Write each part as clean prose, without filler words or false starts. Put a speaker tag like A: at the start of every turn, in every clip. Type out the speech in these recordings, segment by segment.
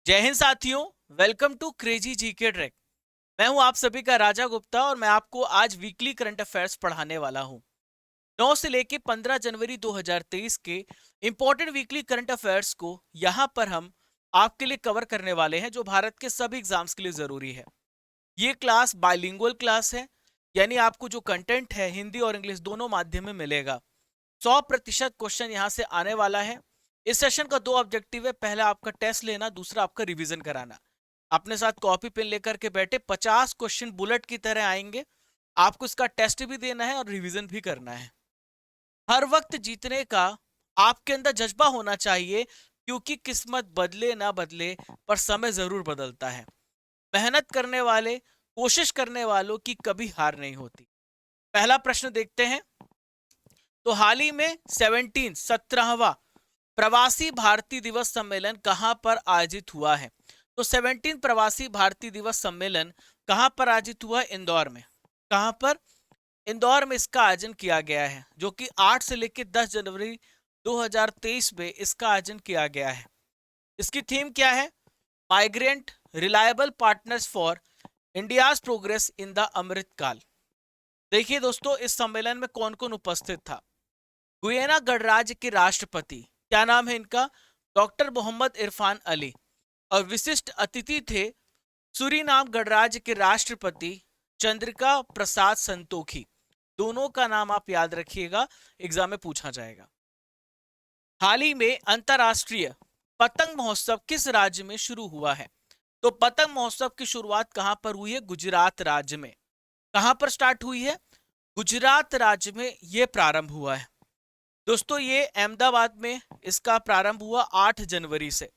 A: जय हिंद साथियों। Welcome to crazy GK track. मैं हूं आप सभी का राजा गुप्ता और मैं आपको आज वीकली करंट अफेयर्स पढ़ाने वाला हूं। 9 से लेके 15 जनवरी 2023 के इंपॉर्टेंट वीकली करंट अफेयर्स को यहां पर हम आपके लिए कवर करने वाले हैं, जो भारत के सभी एग्जाम्स के लिए जरूरी है। ये क्लास बाइलिंगुअल क्लास है, यानी आपको जो कंटेंट है हिंदी और इंग्लिश दोनों माध्यम में मिलेगा। 100% क्वेश्चन यहां से आने वाला है। इस सेशन का दो ऑब्जेक्टिव है, पहला आपका टेस्ट लेना, दूसरा आपका रिवीजन कराना। अपने साथ कॉपी पेन लेकर के बैठे, 50 क्वेश्चन बुलेट की तरह आएंगे। आपको इसका टेस्ट भी देना है और रिवीजन भी करना है। हर वक्त जीतने का आपके अंदर जज्बा होना चाहिए, क्योंकि किस्मत बदले ना बदले पर समय जरूर बदलता है। मेहनत करने वाले, कोशिश करने वालों की कभी हार नहीं होती। पहला प्रश्न देखते हैं। तो हाल ही में 17वां प्रवासी भारतीय दिवस सम्मेलन कहां पर आयोजित हुआ है? तो 17 प्रवासी भारतीय दिवस सम्मेलन कहां पर आयोजित हुआ है? इंदौर में। कहां पर? इंदौर में इसका आयोजन किया गया है, जो कि 8 से लेकर 10 जनवरी 2023 में इसका आयोजन किया गया है। इसकी थीम क्या है? Migrant reliable partners for India's progress in the Amrit Kaal. देखिए दोस्तों, इस सम्मेलन में कौन कौन उपस्थित था। गुयाना गणराज्य के राष्ट्रपति, क्या नाम है इनका? डॉक्टर मोहम्मद इरफान अली। और विशिष्ट अतिथि थे सूरीनाम गणराज्य के राष्ट्रपति चंद्रिका प्रसाद संतोखी। दोनों का नाम आप याद रखिएगा, एग्जाम में पूछा जाएगा। हाल ही में अंतरराष्ट्रीय पतंग महोत्सव किस राज्य में शुरू हुआ है? तो पतंग महोत्सव की शुरुआत कहां पर हुई है? गुजरात राज्य में। कहां पर स्टार्ट हुई है? गुजरात राज्य में यह प्रारंभ हुआ है। दोस्तों, ये अहमदाबाद में इसका प्रारंभ हुआ 8 जनवरी से,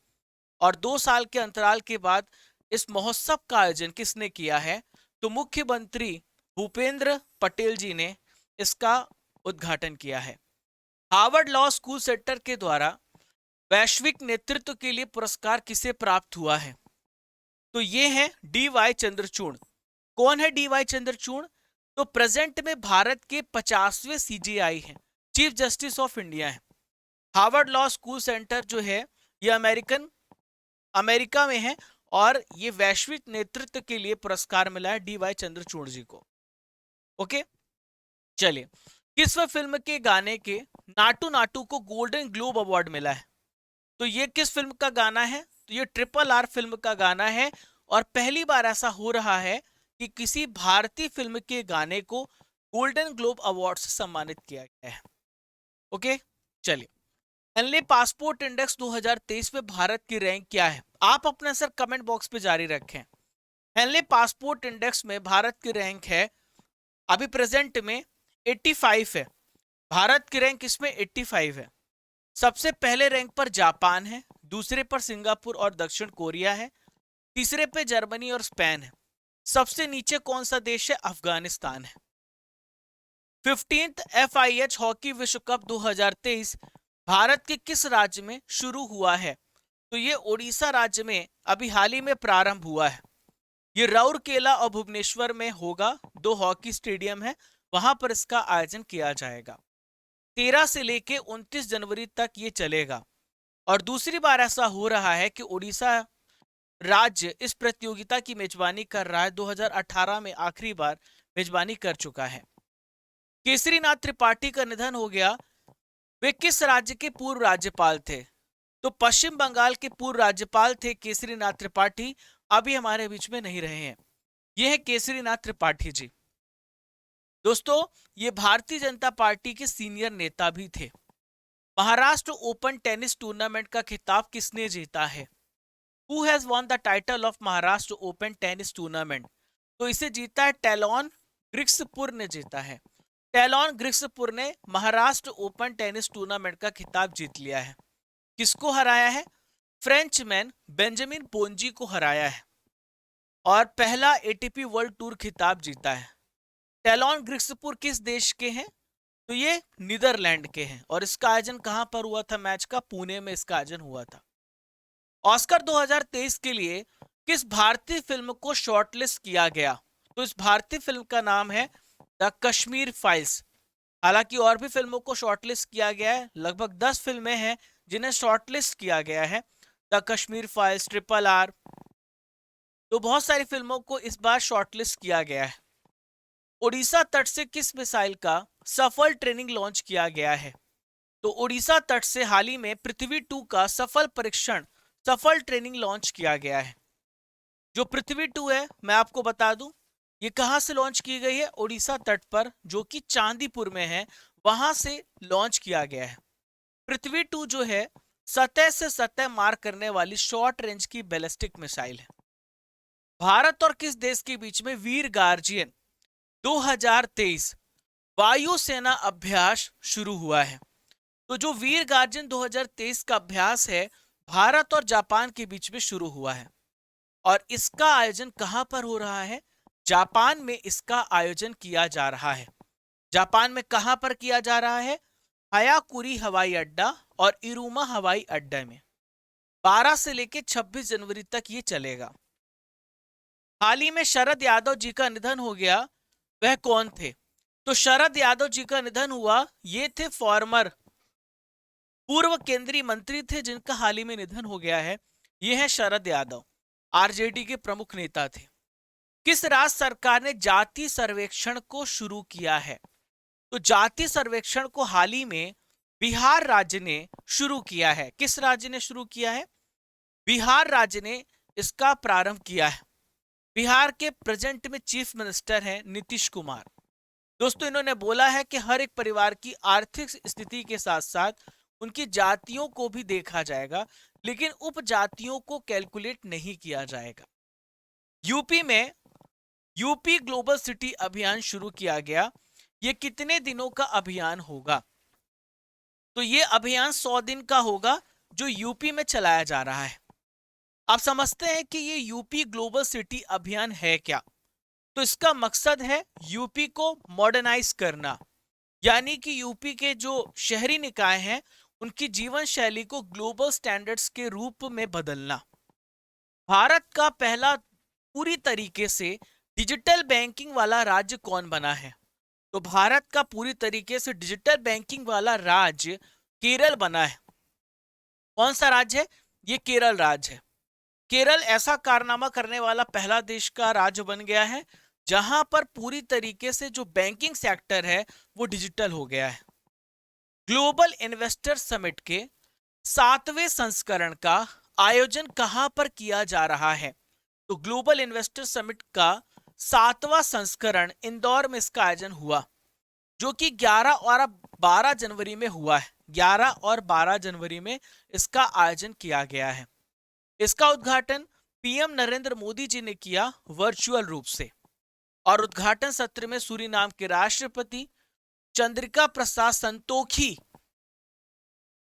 A: और 2 साल के अंतराल के बाद इस महोत्सव का आयोजन किसने किया है? तो मुख्यमंत्री भूपेंद्र पटेल जी ने इसका उद्घाटन किया है। हार्वर्ड लॉ स्कूल सेंटर के द्वारा वैश्विक नेतृत्व के लिए पुरस्कार किसे प्राप्त हुआ है? तो ये है डी वाई चंद्रचूड़। कौन है डी वाई चंद्रचूड़? तो प्रेजेंट में भारत के 50वें सीजेआई हैं, चीफ जस्टिस ऑफ इंडिया है। हार्वर्ड लॉ स्कूल सेंटर जो है ये अमेरिका में है, और ये वैश्विक नेतृत्व के लिए पुरस्कार मिला है डी वाई चंद्रचूड़ जी को। ओके, चलिए। किस फिल्म के गाने के नाटू नाटू को गोल्डन ग्लोब अवार्ड मिला है? तो ये किस फिल्म का गाना है? तो ये RRR फिल्म का गाना है, और पहली बार ऐसा हो रहा है कि किसी भारतीय फिल्म के गाने को गोल्डन ग्लोब अवार्ड से सम्मानित किया गया है। ओके, चलिए। हेनले पासपोर्ट इंडेक्स 2023 में भारत की रैंक क्या है? आप अपना आंसर कमेंट बॉक्स पे जारी रखें। हेनले पासपोर्ट इंडेक्स में भारत की रैंक है अभी प्रेजेंट में 85 है। भारत की रैंक इसमें 85 है। सबसे पहले रैंक पर जापान है, दूसरे पर सिंगापुर और दक्षिण कोरिया है, तीसरे पे जर्मनी और स्पेन है। सबसे नीचे कौन सा देश है? अफगानिस्तान है। 15th FIH हॉकी विश्व कप 2023 भारत के किस राज्य में शुरू हुआ है? तो ये ओडिशा राज्य में अभी हाल ही में प्रारंभ हुआ है। ये राउरकेला और भुवनेश्वर में होगा, 2 हॉकी स्टेडियम है, वहां पर इसका आयोजन किया जाएगा। 13 से लेके 29 जनवरी तक ये चलेगा, और दूसरी बार ऐसा हो रहा है कि ओडिशा राज्य इस प्रतियोगिता की मेजबानी कर रहा है। 2018 में आखिरी बार मेजबानी कर चुका है। केसरीनाथ त्रिपाठी का निधन हो गया। वे किस राज्य के पूर्व राज्यपाल थे? तो पश्चिम बंगाल के पूर्व राज्यपाल थे केसरीनाथ त्रिपाठी, अभी हमारे बीच में नहीं रहे हैं। ये है केसरीनाथ त्रिपाठी जी। दोस्तों, ये भारतीय जनता पार्टी के सीनियर नेता भी थे। महाराष्ट्र ओपन टेनिस टूर्नामेंट का खिताब किसने जीता है? Who has won the title of Maharashtra open tennis tournament? तो इसे जीता है टैलोन ग्रिक्सपुर ने जीता है। टैलोन ग्रिक्सपुर ने महाराष्ट्र ओपन टेनिस टूर्नामेंट का खिताब जीत लिया है। किसको हराया है? फ्रेंचमैन बेंजामिन पोंजी को हराया है, और पहला ATP वर्ल्ड टूर खिताब जीता है। टैलोन ग्रिक्सपुर किस देश के हैं? तो ये नीदरलैंड के हैं, और इसका आयोजन कहां पर हुआ था? मैच का पुणे में इसका आयोजन हुआ था। ऑस्कर 2023 के लिए किस भारतीय फिल्म को शॉर्टलिस्ट किया गया? तो इस भारतीय फिल्म का नाम है द कश्मीर फाइल्स। हालांकि और भी फिल्मों को शॉर्टलिस्ट किया गया है, लगभग 10 फिल्में हैं जिन्हें शॉर्टलिस्ट किया गया है। The Kashmir files, triple R, तो बहुत सारी फिल्मों को इस बार शॉर्टलिस्ट किया गया है। ओडिशा तट से किस मिसाइल का सफल ट्रेनिंग लॉन्च किया गया है? तो ओडिशा तट से हाल ही में पृथ्वी 2 का सफल परीक्षण, सफल ट्रेनिंग लॉन्च किया गया है। जो पृथ्वी 2 है, मैं आपको बता दूं, ये कहां से लॉन्च की गई है? ओडिशा तट पर, जो कि चांदीपुर में है, वहां से लॉन्च किया गया है। पृथ्वी 2 जो है, सतह से सतह मार करने वाली शॉर्ट रेंज की बैलिस्टिक मिसाइल है। भारत और किस देश के बीच में वीर गार्जियन 2023 वायुसेना अभ्यास शुरू हुआ है? तो जो वीर गार्जियन 2023 का अभ्यास है, भारत और जापान के बीच में शुरू हुआ है। और इसका आयोजन कहां पर हो रहा है? जापान में इसका आयोजन किया जा रहा है। जापान में कहां पर किया जा रहा है? हयाकुरी हवाई अड्डा और इरुमा हवाई अड्डा में 12 से लेकर 26 जनवरी तक ये चलेगा। हाल ही में शरद यादव जी का निधन हो गया, वह कौन थे? तो शरद यादव जी का निधन हुआ, ये थे फॉर्मर, पूर्व केंद्रीय मंत्री थे जिनका हाल ही में निधन हो गया है। ये है शरद यादव, आरजेडी के प्रमुख नेता थे। किस राज्य सरकार ने जाति सर्वेक्षण को शुरू किया है? तो जाति सर्वेक्षण को हाल ही में बिहार राज्य ने शुरू किया है। किस राज्य ने शुरू किया है? बिहार राज्य ने इसका प्रारंभ किया है। बिहार के प्रेजेंट में चीफ मिनिस्टर हैं नीतीश कुमार। दोस्तों, इन्होंने बोला है कि हर एक परिवार की आर्थिक स्थिति के साथ साथ उनकी जातियों को भी देखा जाएगा, लेकिन उपजातियों को कैलकुलेट नहीं किया जाएगा। यूपी में यूपी ग्लोबल सिटी अभियान शुरू किया गया। ये कितने दिनों का अभियान होगा? तो ये अभियान 100 दिन का होगा, जो यूपी में चलाया जा रहा है। आप समझते हैं कि ये यूपी ग्लोबल सिटी अभियान है क्या? तो इसका मकसद है यूपी को मॉडर्नाइज करना, यानी कि यूपी के जो शहरी निकाय हैं, उनकी जीवन शैली को ग्लोबल स्टैंडर्ड्स के रूप में बदलना। भारत का पहला पूरी तरीके से डिजिटल बैंकिंग वाला राज्य कौन बना है? तो भारत का पूरी तरीके से डिजिटल बैंकिंग वाला राज्य केरल बना है। कौन सा राज्य है? ये केरल राज्य है। केरल ऐसा कारनामा करने वाला पहला देश का राज्य बन गया है जहां पर पूरी तरीके से जो बैंकिंग सेक्टर है वो डिजिटल हो गया है। ग्लोबल इन्वेस्टर समिट के 7वें संस्करण का आयोजन कहां पर किया जा रहा है? तो ग्लोबल इन्वेस्टर समिट का 7वां संस्करण इंदौर में इसका आयोजन हुआ, जो कि 11 और 12 जनवरी में हुआ है। 11 और 12 जनवरी में इसका आयोजन किया गया है। इसका उद्घाटन पीएम नरेंद्र मोदी जी ने किया वर्चुअल रूप से, और उद्घाटन सत्र में सूरीनाम के राष्ट्रपति चंद्रिका प्रसाद संतोखी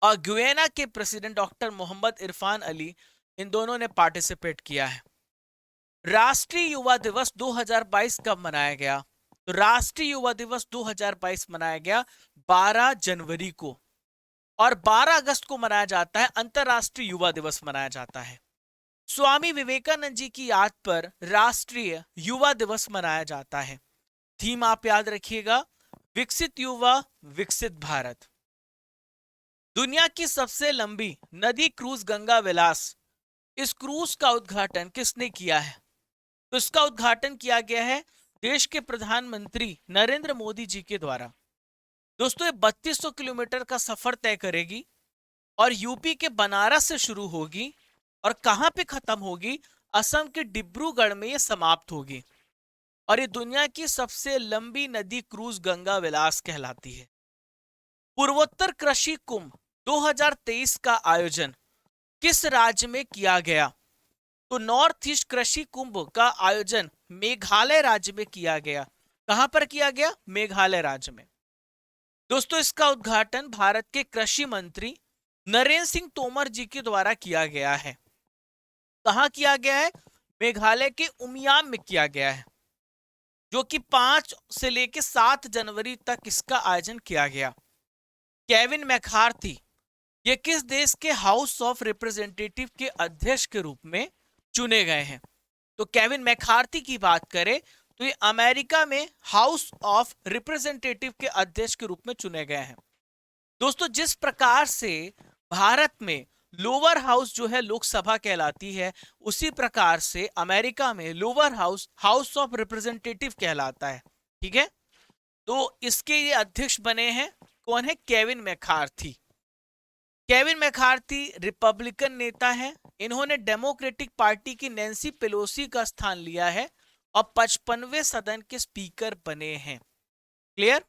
A: और गुयाना के प्रेसिडेंट डॉक्टर मोहम्मद इरफान अली, इन दोनों ने पार्टिसिपेट किया है। राष्ट्रीय युवा दिवस 2022 कब मनाया गया? तो राष्ट्रीय युवा दिवस 2022 मनाया गया 12 जनवरी को, और 12 अगस्त को मनाया जाता है अंतरराष्ट्रीय युवा दिवस मनाया जाता है। स्वामी विवेकानंद जी की याद पर राष्ट्रीय युवा दिवस मनाया जाता है। थीम आप याद रखिएगा, विकसित युवा विकसित भारत। दुनिया की सबसे लंबी नदी क्रूज गंगा विलास, इस क्रूज का उद्घाटन किसने किया है? तो इसका उद्घाटन किया गया है देश के प्रधानमंत्री नरेंद्र मोदी जी के द्वारा। दोस्तों, ये 3200 किलोमीटर का सफर तय करेगी और यूपी के बनारस से शुरू होगी और कहां पे खत्म होगी? असम के डिब्रूगढ़ में ये समाप्त होगी, और ये दुनिया की सबसे लंबी नदी क्रूज गंगा विलास कहलाती है। पूर्वोत्तर कृषि कुंभ 2023 का आयोजन किस राज्य में किया गया? तो नॉर्थ ईस्ट कृषि कुंभ का आयोजन मेघालय राज्य में किया गया। कहां पर किया गया? मेघालय राज्य में। दोस्तों, इसका उद्घाटन भारत के कृषि मंत्री नरेंद्र सिंह तोमर जी के द्वारा किया गया है। कहां किया गया है? मेघालय के उमियाम में किया गया है, जो कि 5 से लेकर 7 जनवरी तक इसका आयोजन किया गया। केविन मैकार्थी, ये किस देश के हाउस ऑफ रिप्रेजेंटेटिव के अध्यक्ष के रूप में चुने गए हैं? तो केविन मैकार्थी की बात करें तो ये अमेरिका में हाउस ऑफ रिप्रेजेंटेटिव के अध्यक्ष के रूप में चुने गए हैं। दोस्तों, जिस प्रकार से भारत में लोअर हाउस जो है लोकसभा कहलाती है, उसी प्रकार से अमेरिका में lower house house of representative कहलाता है। ठीक है, तो इसके ये अध्यक्ष बने हैं कौन है? Kevin McCarthy. Kevin McCarthy Republican नेता है। इन्होंने डेमोक्रेटिक पार्टी की नैन्सी पेलोसी का स्थान लिया है और 55वें सदन के स्पीकर बने हैं। क्लियर?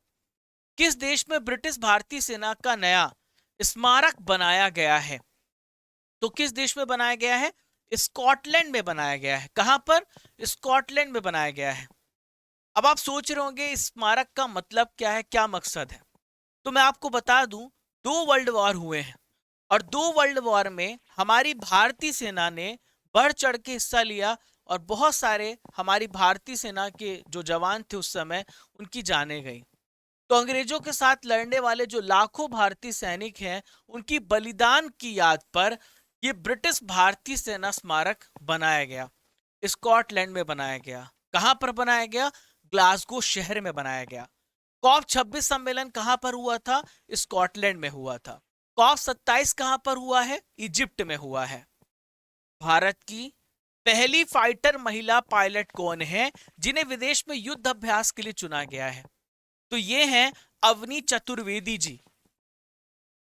A: किस देश में ब्रिटिश भारतीय सेना का नया स्मारक बनाया गया है? तो किस देश में बनाया गया है? स्कॉटलैंड में बनाया गया है। कहां पर? स्कॉटलैंड में बनाया गया है। अब आप सोच रहे होंगे स्मारक का मतलब क्या है, क्या मकसद है? तो मैं आपको बता दूं, 2 वर्ल्ड वॉर हुए हैं और 2 वर्ल्ड वॉर में हमारी भारतीय सेना ने बढ़ चढ़ के हिस्सा लिया और बहुत सारे हमारी भारतीय सेना के जो जवान थे उस समय, उनकी जानें गई। तो अंग्रेजों के साथ लड़ने वाले जो लाखों भारतीय सैनिक हैं, उनकी बलिदान की याद पर ये ब्रिटिश भारतीय सेना स्मारक बनाया गया। स्कॉटलैंड में बनाया गया। कहां पर बनाया गया? ग्लासगो शहर में बनाया गया। कॉप 26 सम्मेलन कहां पर हुआ था? स्कॉटलैंड में हुआ था। कॉप 27 कहां पर हुआ है? इजिप्ट में हुआ है। भारत की पहली फाइटर महिला पायलट कौन है जिन्हें विदेश में युद्ध अभ्यास के लिए चुना गया है? तो ये हैं अवनी चतुर्वेदी जी।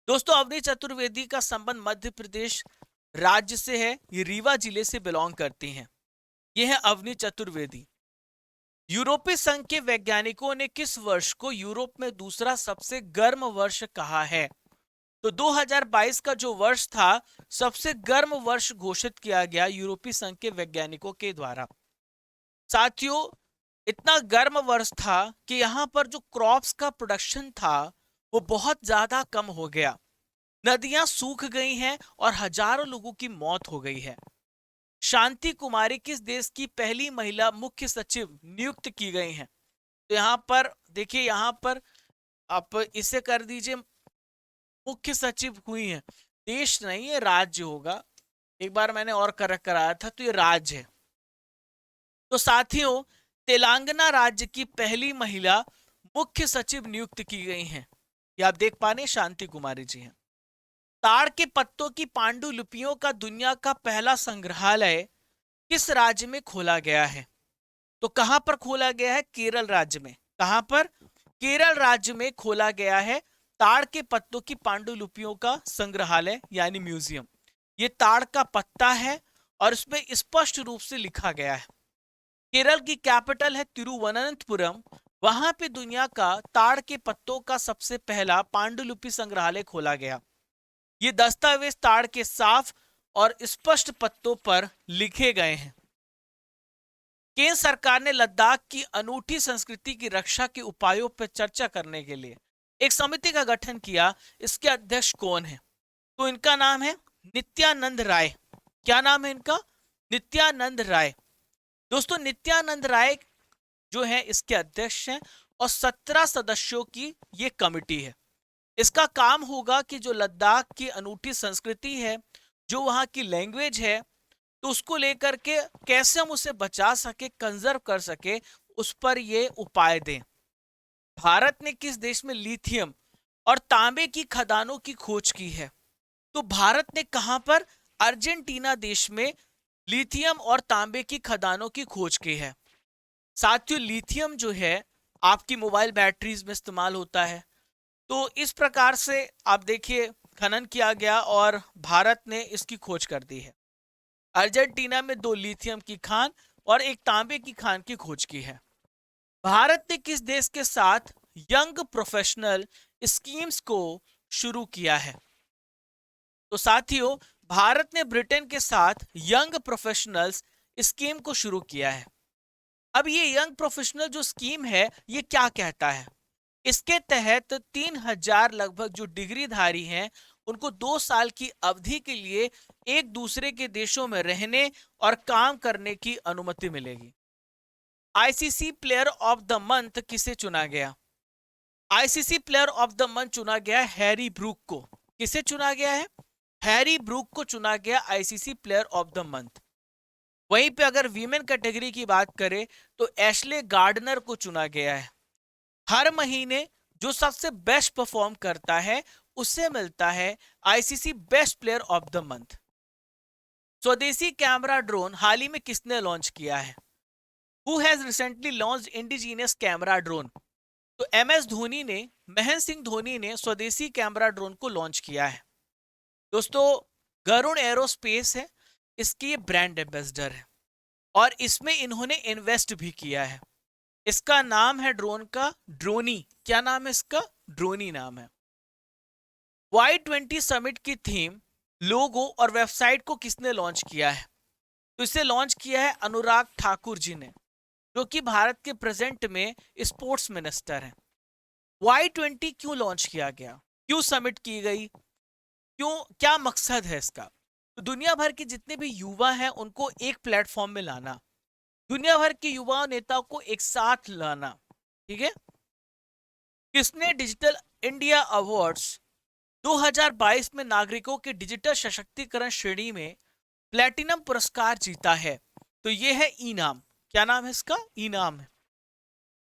A: दोस्तों, अवनी चतुर्वेदी का संबंध मध्य प्रदेश राज्य से है। ये रीवा जिले से बिलोंग करती हैं। ये है अवनी चतुर्वेदी। यूरोपीय संघ के वैज्ञानिकों ने किस वर्ष को यूरोप में दूसरा सबसे गर्म वर्ष कहा है? तो 2022 का जो वर्ष था, सबसे गर्म वर्ष घोषित किया गया यूरोपीय संघ के वैज्ञानिकों के द्वारा। साथियों, इतना गर्म वर्ष था कि यहां पर जो क्रॉप्स का प्रोडक्शन था वो बहुत ज्यादा कम हो गया। नदियां सूख गई हैं और हजारों लोगों की मौत हो गई है। शांति कुमारी किस देश की पहली महिला मुख्य सचिव नियुक्त की गई हैं? तो यहां पर देखिए, यहां पर आप इसे कर दीजिए, मुख्य सचिव हुई हैं। देश नहीं, ये राज्य होगा। एक बार मैंने और करेक्ट कराया था, तो ये राज्य है। तो साथियों, तेलंगाना राज्य की पहली महिला मुख्य सचिव नियुक्त की गई हैं। ये आप देख पा रहे हैं, शांति कुमारी जी हैं। ताड़ के पत्तों की पांडुलिपियों का दुनिया का पहला संग्रहालय किस राज्य में खोला गया है? तो कहां पर खोला गया है? केरल राज्य में। कहां पर? केरल राज्य में खोला गया है ताड़ के पत्तों की पांडुलिपियों का संग्रहालय यानी म्यूजियम। ये ताड़ का पत्ता है और इसमें स्पष्ट रूप से लिखा गया है। केरल की कैपिटल है तिरुवनंतपुरम। वहां पे दुनिया का ताड़ के पत्तों का सबसे पहला पांडुलिपि संग्रहालय खोला गया। ये दस्तावेज ताड़ के साफ और स्पष्ट पत्तों पर लिखे गए हैं। केंद्र सरकार ने लद्दाख की अनूठी संस्कृति की रक्षा के उपायों पर चर्चा करने के लिए एक समिति का गठन किया। इसके अध्यक्ष कौन है? तो इनका नाम है नित्यानंद राय। क्या नाम है इनका? नित्यानंद राय। दोस्तों, नित्यानंद राय जो है इसके अध्यक्ष हैं और 17 सदस्यों की ये कमिटी है। इसका काम होगा कि जो लद्दाख की अनूठी संस्कृति है, जो वहां की लैंग्वेज है, तो उसको लेकर के कैसे हम उसे बचा सके, कंजर्व कर सके, उस पर ये उपाय दें। भारत ने किस देश में लिथियम और तांबे की खदानों की खोज की है? तो भारत ने कहां पर? अर्जेंटीना देश में लिथियम और तांबे की खदानों की खोज की है। साथियों, लिथियम जो है आपकी मोबाइल बैटरीज में इस्तेमाल होता है। तो इस प्रकार से आप देखिए, खनन किया गया और भारत ने इसकी खोज कर दी है। अर्जेंटीना में 2 लिथियम की खान और 1 तांबे की खान की खोज की है। भारत ने किस देश के साथ यंग प्रोफेशनल स्कीम्स को शुरू किया है? तो साथियों, भारत ने ब्रिटेन के साथ यंग प्रोफेशनल्स स्कीम को शुरू किया है। अब ये यंग प्रोफेशनल जो स्कीम है, ये क्या कहता है? इसके तहत 3000 लगभग जो डिग्रीधारी हैं, उनको 2 साल की अवधि के लिए एक दूसरे के देशों में रहने और काम करने की अनुमति मिलेगी। ICC player of the month किसे चुना गया? ICC player of the month चुना गया हैरी ब्रूक को। किसे चुना गया है? हैरी ब्रूक को चुना गया ICC player of the month. वहीं पे अगर वीमेन कैटेगरी की बात करें तो एशले गार्डनर को चुना गया है। हर महीने जो सबसे बेस्ट परफॉर्म करता है उसे मिलता है ICC best player of the month. स्वदेशी कैमरा ड्रोन हाल ही में किसने लॉन्च किया है? Who has recently launched indigenous camera drone? तो एम एस धोनी ने, महेंद्र सिंह धोनी ने स्वदेशी कैमरा ड्रोन को लॉन्च किया है। दोस्तों, गरुड़ एरोस्पेस है इसकी ये ब्रांड एम्बेसडर है और इसमें इन्होंने इन्वेस्ट भी किया है। इसका नाम है ड्रोन का ड्रोनी। क्या नाम है इसका? ड्रोनी नाम है। Y20 समिट की थीम, लोगो और वेबसाइट को किसने लॉन्च किया है? तो इसे लॉन्च किया है अनुराग ठाकुर जी ने, जो कि भारत के प्रेजेंट में स्पोर्ट्स मिनिस्टर हैं। Y20 क्यों लॉन्च किया गया, क्यों समिट की गई, क्यों, क्या मकसद है इसका? तो दुनिया भर के जितने भी युवा हैं उनको एक प्लेटफॉर्म में लाना, दुनिया भर के युवा नेताओं को एक साथ लाना। ठीक है। किसने डिजिटल इंडिया अवार्ड्स 2022 में नागरिकों के डिजिटल सशक्तिकरण श्रेणी में प्लेटिनम पुरस्कार जीता है? तो ये है इनाम। क्या नाम है इसका? इनाम है।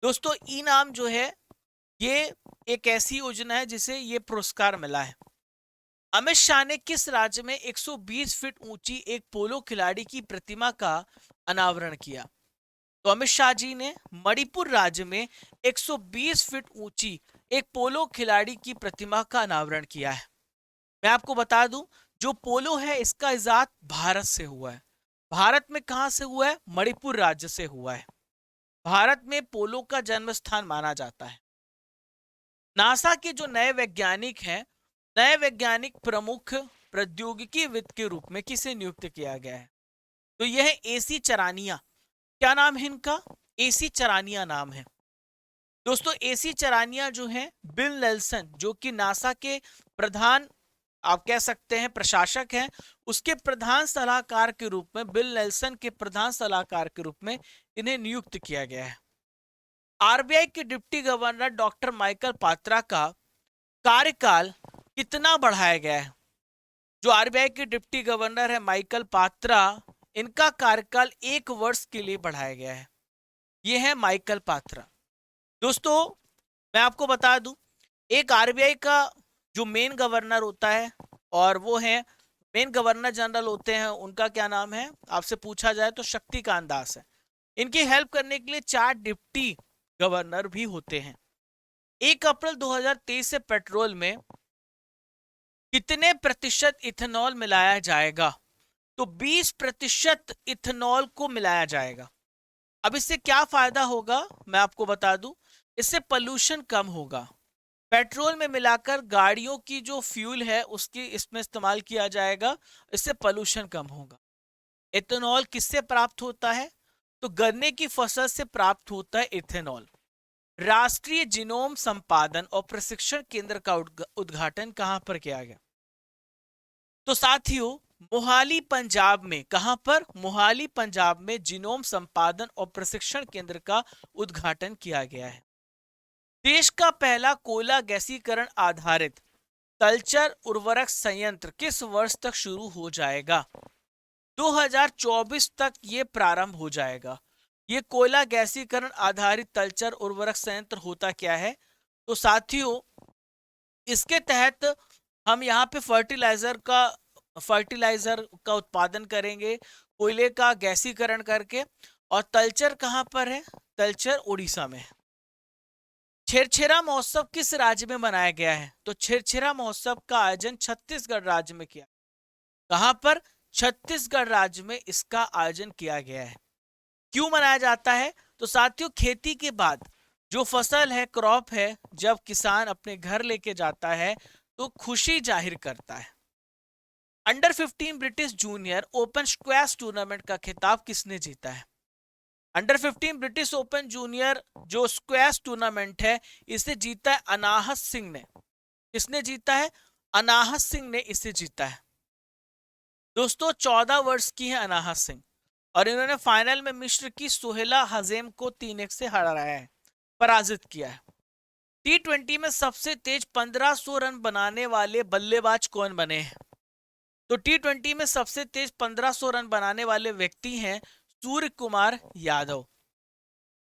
A: दोस्तों, इनाम जो है ये एक ऐसी योजना है जिसे ये पुरस्कार मिला है। अमित शाह ने किस राज्य में 120 फीट ऊंची एक पोलो खिलाड़ी की प्रतिमा का अनावरण किया? तो अमित शाह जी ने मणिपुर राज्य में 120 फीट ऊंची एक पोलो खिलाड़ी की प्रतिमा का अनावरण किया है। मैं आपको बता दूं, जो पोलो है इसका इजाद भारत से हुआ है। भारत में कहां से हुआ है? मणिपुर राज्य से हुआ है। भारत में पोलो का जन्म स्थान माना जाता है। नासा के जो नए वैज्ञानिक हैं, नए वैज्ञानिक प्रमुख प्रौद्योगिकी विद के रूप में किसे नियुक्त किया गया है? तो यह है एसी चरानिया। क्या नाम है इनका? एसी चरानिया नाम है। दोस्तों, एसी चरानिया जो है बिल नेल्सन, जो कि नासा के प्रधान, आप कह सकते हैं प्रशासक हैं, उसके प्रधान सलाहकार के रूप में, बिल नेल्सन के प्रधान सलाहकार के रूप में इन्हें नियुक्त किया गया है। आरबीआई के deputy governor doctor Michael Patra का कार्यकाल कितना बढ़ाया गया है? जो आरबीआई के डिप्टी गवर्नर है माइकल पात्रा, इनका कार्यकाल 1 वर्ष के लिए बढ़ाया गया है। यह है माइकल पात्रा। दोस्तों, मैं आपको बता दूं, एक आरबीआई का जो मेन गवर्नर होता है, और वो है मेन गवर्नर जनरल होते हैं, उनका क्या नाम है आपसे पूछा जाए तो शक्तिकांत दास है। इनकी हेल्प करने के लिए 4 डिप्टी गवर्नर भी होते हैं। 1 अप्रैल 2023 से पेट्रोल में कितने प्रतिशत इथेनॉल मिलाया जाएगा? तो 20% इथेनॉल को मिलाया जाएगा। अब इससे क्या फायदा होगा मैं आपको बता दूं, इससे पोल्यूशन कम होगा। पेट्रोल में मिलाकर गाड़ियों की जो फ्यूल है उसकी इसमें इस्तेमाल किया जाएगा, इससे पोल्यूशन कम होगा। इथेनॉल किससे प्राप्त होता है? तो गन्ने की फसल से प्राप्त होता है इथेनॉल। राष्ट्रीय जीनोम संपादन और प्रशिक्षण केंद्र का उद्घाटन कहां पर किया गया? तो साथियों, मोहाली पंजाब में, कहां पर? मोहाली पंजाब में जीनोम संपादन और प्रशिक्षण केंद्र का उद्घाटन किया गया है। देश का पहला कोयला गैसीकरण आधारित तलचर उर्वरक संयंत्र किस वर्ष तक शुरू हो जाएगा? 2024 तक ये प्रारंभ हो जाएगा। ये कोयला गैसीकरण आधारित तलचर उर्वरक संयंत्र होता क्या है? तो साथियों, इसके तहत हम यहाँ पे फर्टिलाइजर का उत्पादन करेंगे कोयले का गैसीकरण करके। और तलचर कहाँ पर है? तलचर उड़ीसा में है। छेरछेरा महोत्सव किस राज्य में मनाया गया है? तो छेरछेरा महोत्सव का आयोजन छत्तीसगढ़ राज्य में किया। कहां पर? छत्तीसगढ़ राज्य में इसका आयोजन किया गया है। क्यों मनाया जाता है? तो साथियों, खेती के बाद जो फसल है, क्रॉप है, जब किसान अपने घर लेके जाता है तो खुशी जाहिर करता है। Under 15 British junior open squash tournament का खिताब किसने जीता है? अंडर 15 ब्रिटिश ओपन जूनियर जो स्क्वैश टूर्नामेंट है, इसे जीता है अनाहत सिंह ने। किसने जीता है? अनाहत सिंह ने इसे जीता है। दोस्तों, 14 वर्ष की है अनाहत सिंह और इन्होंने फाइनल में मिस्र की सुहेला हजेम को 3-1 से हराया है, पराजित किया है। T20 में सबसे तेज 1500 रन बनाने वाले बल्लेबाज कौन बने हैं? तो T20 में सबसे तेज 1500 रन बनाने वाले व्यक्ति हैं सूर्य कुमार यादव।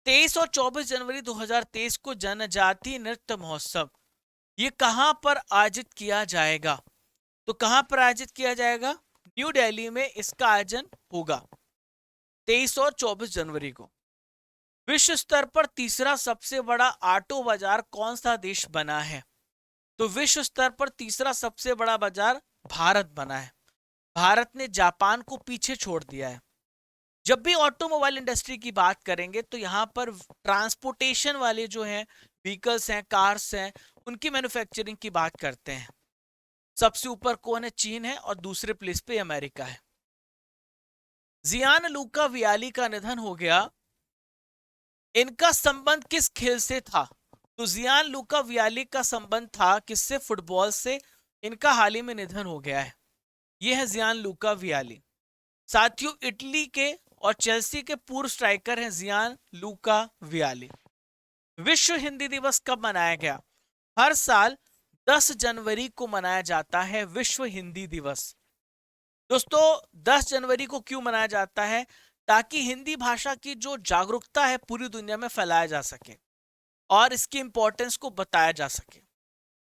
A: 23 और 24 जनवरी 2023 को जनजातीय नृत्य महोत्सव ये कहां पर आयोजित किया जाएगा? तो कहां पर आयोजित किया जाएगा? न्यू दिल्ली में इसका आयोजन होगा 23 और 24 जनवरी को। विश्व स्तर पर तीसरा सबसे बड़ा ऑटो बाजार कौन सा देश बना है? तो विश्व स्तर पर तीसरा सबसे बड़ा बाजार भारत बना है। भारत ने जापान को पीछे छोड़ दिया है। जब भी ऑटोमोबाइल इंडस्ट्री की बात करेंगे तो यहाँ पर ट्रांसपोर्टेशन वाले जो हैं व्हीकल्स हैं, कार्स हैं, उनकी मैन्युफैक्चरिंग की बात करते हैं। सबसे ऊपर कौन है? चीन है और दूसरे प्लेस पे अमेरिका है। जियान लूका वियाली का निधन हो गया। इनका संबंध किस खेल से था? तो जियान लूका वियाली का संबंध था किससे? फुटबॉल से। इनका हाल ही में निधन हो गया है। यह है जियान लूका वियाली। साथियों, इटली के और चेल्सी के पूर्व स्ट्राइकर हैं जियान लूका वियाली। विश्व हिंदी दिवस कब मनाया गया? हर साल 10 जनवरी को मनाया जाता है विश्व हिंदी दिवस। दोस्तों, 10 जनवरी को क्यों मनाया जाता है? ताकि हिंदी भाषा की जो जागरूकता है पूरी दुनिया में फैलाया जा सके और इसकी इंपॉर्टेंस को बताया जा सके।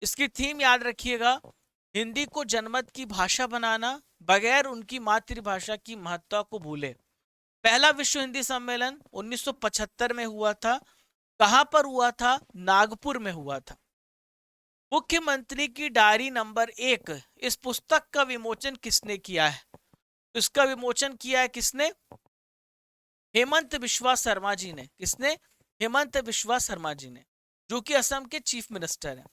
A: इसकी थीम याद रखिएगा, हिंदी को जनमत की भाषा बनाना बगैर उनकी मातृभाषा की महत्ता को भूले। पहला विश्व हिंदी सम्मेलन 1975 में हुआ था। कहां पर हुआ था? नागपुर में हुआ था। मुख्यमंत्री की डायरी नंबर 1, इस पुस्तक का विमोचन किसने किया है? इसका विमोचन किया है किसने? हेमंत बिश्वा शर्मा जी ने। किसने? हेमंत बिश्वा शर्मा जी ने, जो कि असम के चीफ मिनिस्टर हैं।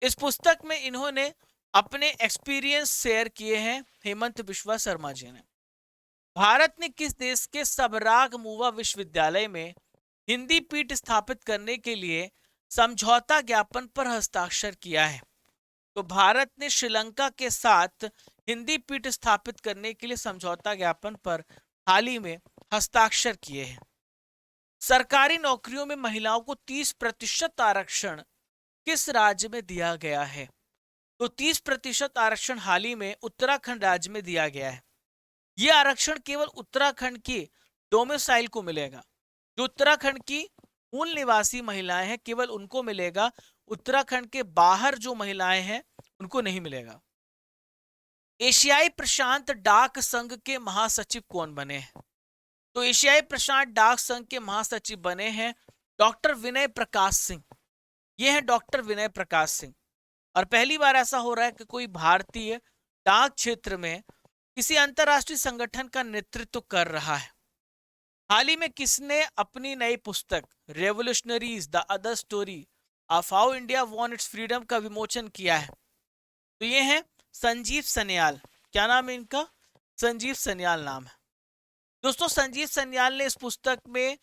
A: इस पुस्तक में इन्होंने अपने एक्सपीरियंस शेयर किए हैं हेमंत बिश्वा शर्मा जी ने। भारत ने किस देश के सबराग मुवा विश्वविद्यालय में हिंदी पीठ स्थापित करने के लिए समझौता ज्ञापन पर हस्ताक्षर किया है? तो भारत ने श्रीलंका के साथ हिंदी पीठ स्थापित करने के लिए समझौता ज्ञापन पर हाल ही में हस्ताक्षर किए हैं। सरकारी नौकरियों में महिलाओं को 30% आरक्षण किस राज्य में दिया गया है? तो 30% आरक्षण हाल ही में उत्तराखंड राज्य में दिया गया है। यह आरक्षण केवल उत्तराखंड की डोमिसाइल को मिलेगा। जो उत्तराखंड की मूल निवासी महिलाएं हैं केवल उनको मिलेगा। उत्तराखंड के बाहर जो महिलाएं हैं उनको नहीं मिलेगा। एशियाई प्रशांत डाक संघ के महासचिव कौन बने हैं? तो एशियाई प्रशांत डाक संघ के महासचिव बने हैं डॉक्टर विनय प्रकाश सिंह। ये हैं डॉक्टर विनय प्रकाश सिंह। और पहली बार ऐसा हो रहा है कि कोई भारतीय डाक क्षेत्र में किसी अंतरराष्ट्रीय संगठन का नेतृत्व कर रहा है। हाल ही में किसने अपनी नई पुस्तक revolutionaries the other story of how India won it's freedom का विमोचन किया है? तो ये है संजीव सन्याल। क्या नाम है इनका? संजीव सन्याल नाम है। दोस्तों, संजीव सन्याल ने इस पुस्तक में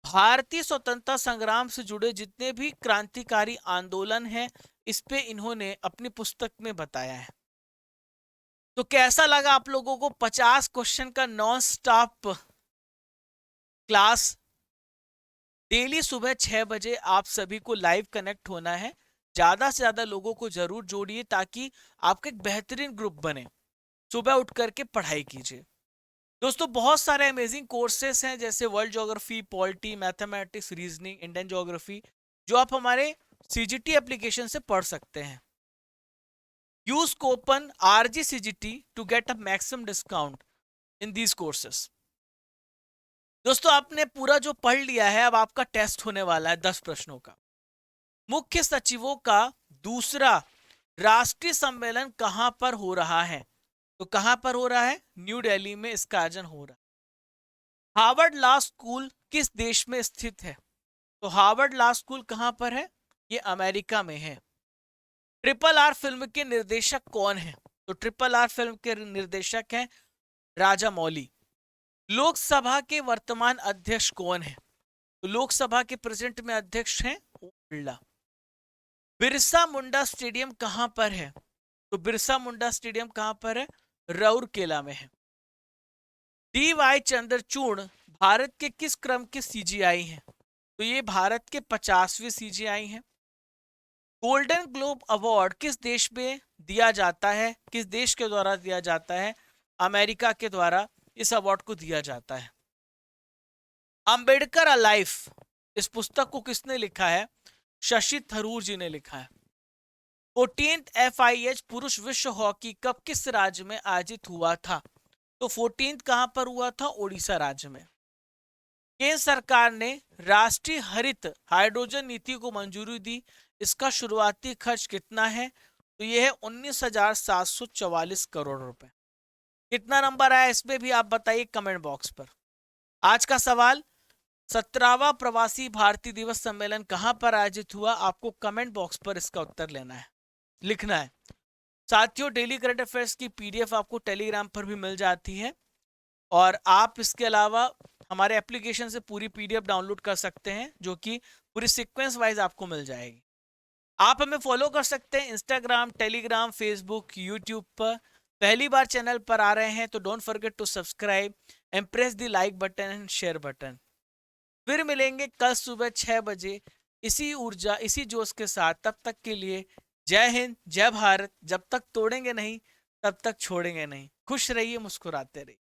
A: भारतीय स्वतंत्रता संग्राम से जुड़े जितने भी क्रांतिकारी आंदोलन हैं इस पे इन्होंने अपनी पुस्तक में बताया है। तो कैसा लगा आप लोगों को 50 क्वेश्चन का नॉन स्टॉप क्लास? डेली सुबह 6 बजे आप सभी को लाइव कनेक्ट होना है। ज्यादा से ज्यादा लोगों को जरूर जोड़िए ताकि आपका एक बेहतरीन ग्रुप बने। सुबह उठ करके पढ़ाई कीजिए। दोस्तों, बहुत सारे अमेजिंग कोर्सेस हैं जैसे world geography, polity, mathematics, reasoning, Indian geography, जो आप हमारे सीजीटी एप्लीकेशन से पढ़ सकते हैं। Use coupon RGCGT to get a maximum discount in these courses. दोस्तों, आपने पूरा जो पढ़ लिया है, अब आपका टेस्ट होने वाला है 10 प्रश्नों का। मुख्य सचिवों का दूसरा राष्ट्रीय सम्मेलन कहां पर हो रहा है? तो कहां पर हो रहा है? न्यू दिल्ली में इसका आयोजन हो रहा है। हार्वर्ड लॉ स्कूल किस देश में स्थित है? तो हार्वर्ड लॉ स्कूल कहां पर है? ये अमेरिका में है। RRR फिल्म के निर्देशक कौन है? तो RRR फिल्म के निर्देशक हैं राजा मौली। लोकसभा के वर्तमान अध्यक्ष कौन है? तो लोकसभा के प्रेजेंट में अध्यक्ष हैं ओम बिरला। बिरसा मुंडा स्टेडियम कहां पर है? तो बिरसा मुंडा स्टेडियम कहां पर है? राउरकेला में है। DY चंद्रचूड़ भारत के किस क्रम के CGI हैं? तो ये भारत के 50वें CGI हैं। गोल्डन ग्लोब अवार्ड किस देश में दिया जाता है? किस देश के द्वारा दिया जाता है? अमेरिका के द्वारा इस अवार्ड को दिया जाता है। अंबेडकर अ लाइफ, इस पुस्तक को किसने लिखा है? शशि थरूर जी ने लिखा है। 14th FIH पुरुष विश्व हॉकी कप किस राज्य में आयोजित हुआ था? तो 14th कहां पर हुआ था? ओडिशा राज्य में। केंद्र सरकार ने राष्ट्रीय हरित हाइड्रोजन नीति को मंजूरी दी। इसका शुरुआती खर्च कितना है? तो यह है 19,744 करोड़ रुपए। कितना नंबर आया इसमें भी आप बताइए कमेंट बॉक्स पर। आज का सवाल, 17वां प्रवासी भारतीय दिवस सम्मेलन कहां पर आयोजित हुआ? आपको कमेंट बॉक्स पर इसका उत्तर लेना है, लिखना है। साथियों, डेली करंट अफेयर्स की पीडीएफ आपको टेलीग्राम पर भी मिल जाती है और आप इसके अलावा हमारे एप्लीकेशन से पूरी पीडीएफ डाउनलोड कर सकते हैं, जो कि पूरी सीक्वेंस वाइज आपको मिल जाएगी। आप हमें फॉलो कर सकते हैं इंस्टाग्राम, टेलीग्राम, फेसबुक, यूट्यूब पर। पहली बार चैनल पर आ रहे हैं तो don't forget to subscribe and press the like button and share button. फिर मिलेंगे कल सुबह 6 बजे इसी ऊर्जा, इसी जोश के साथ। तब तक के लिए जय हिंद, जय भारत। जब तक तोड़ेंगे नहीं तब तक छोड़ेंगे नहीं। खुश रहिए, मुस्कुराते रहिए।